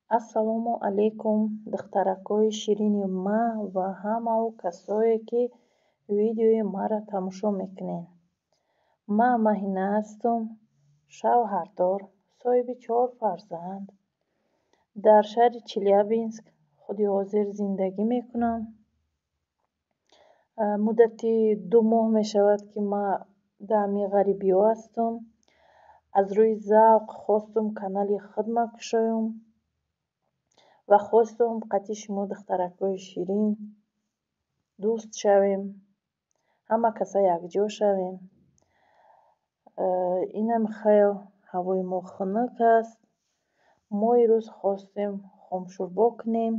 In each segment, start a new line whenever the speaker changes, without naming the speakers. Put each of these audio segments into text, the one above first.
Ассалому алайкум, духтаракҳои ширини ма ва ҳамао касое, ки видеои маро тамошо мекунед. Ман Маҳина ҳастам, шавҳардор, соҳиби 4 фарзанд. Дар шаҳри Челябинск худи ҳозир зиндагӣ мекунам. Муддати 2 моҳ мешавад, ки ман дар ҳамин ғарибиҳо ҳастам. Аз рӯи завқ хостам канали худро кушоям ва хостам қадди шумо духтаракҳои ширин дӯст шавем, ҳама каса якҷо шавем. Инам хел ҳавои мо хунук аст. Мо имрӯз хостем хомшӯрбо кунем.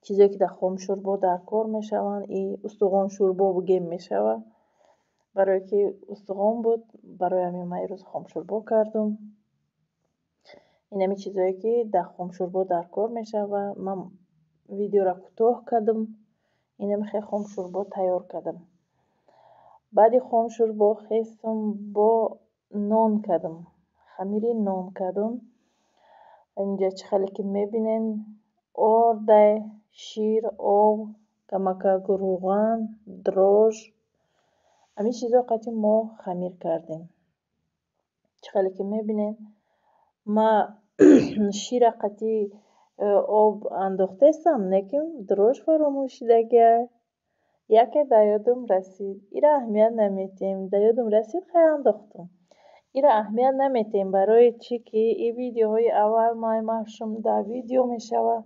Чизое, ки дар хомшӯрбо дар кор мешаванд, устухоншӯрбо бигем мешавад. Барое ки устухон буд, барои ҳамин ман имрӯз хомшӯрбо кардам. Инами чизое, ки дар хомшӯрбо дар кор мешавад. Ман видеоро кӯтоҳ кардам. Инами хел хомшӯрбо тайёр кардам. Баъди хомшӯрбо хестам бо нон кардам. Хамири нон кардам. Инҷа чӣ хеле ки мебинед ордай, шир, об, камакак рӯған, дрож. Ҳамин чизҳо қадди мо хамир кардем. Чӣ хеле ки мебинед ман шира қадди об андохтестам, лекин дрож фаромӯш шудагия. Яке дар ёдам расид. Иро аҳамият наметиҳем. Дар ёдам расид, хай андохтам. Иро аҳамият наметиҳем. Барои чӣ ки ин видеоҳои аввал ман дар видео мешавад.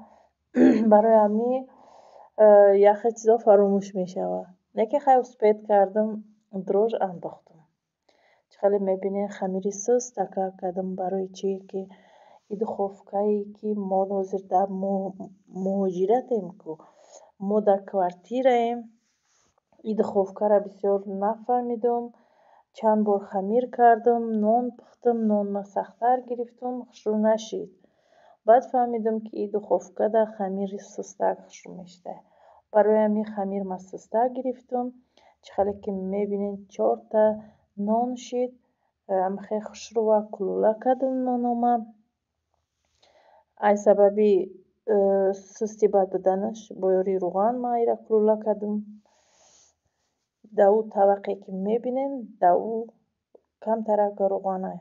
Барои ҳамин яхе чизҳо фаромӯш мешавад. Лекин хай успеҳ кардам, дрож андохтам. Чӣ хеле мебинед хамири сӯста кардам. Барои чӣ ки ин духовкае, ки мо ҳозир дар муҳоҷиратем, ку мо дар квартираем. Ин духовкаро бисёр нафаҳмидам. Чанд бор хамир кардам, нон пухтам, нонро сахттар гирифтам, хушрӯ нашид. Баъд фаҳмидам, ки ин духовка дар хамири сӯстак хушрӯ мешудад. Барои ҳамин хамир ман сӯстак гирифтам. Чӣ хеле ки мебинед 4 та нон шид. Хеле хушрӯ ва кулула кардам нонома. Аз сабаби сӯсти бад буданаш бо ёри рӯған ман инро кулула кардам. Дар ӯ тавақе ки мебинед, дар ӯ камтарак рӯғана,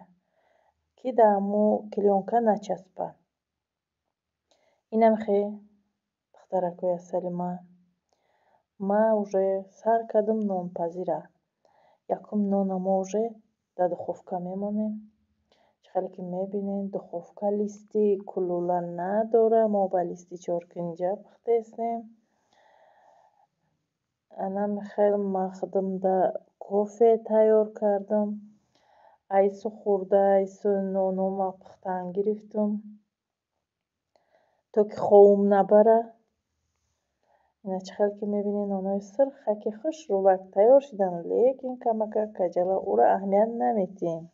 ки дар ҳамун клёнка начаспад. Инам хел духтаракҳои асали ман. Ман уже сар кардам нонпазира. Якум нонама уже дар духовка мемонад. Чӣ хеле ки мебинед духовка листи кулула надорад. Мо ба листи чоркунҷа пухтестем. Анам хел ман худам дар кофе тайёр кардам. Айсу хурда айсу нонома пухтан гирифтам, то ки ховум набарад. Ина чӣ хеле ки мебинед нонои сирхаки хушрӯбак тайёр шуданд, лекин камакак каҷала ӯро аҳамият наметиҳем.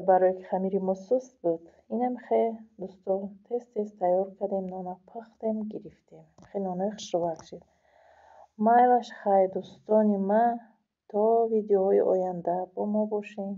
Барое ки хамири мо суст буд. Инам хел дӯстон тез тайёр кардем, нонро пухтем, гирифтем. Хеле нонои хушрӯбак шуд. Майлаш хай дӯстони ман, то видеоҳои оянда бо мо бошед.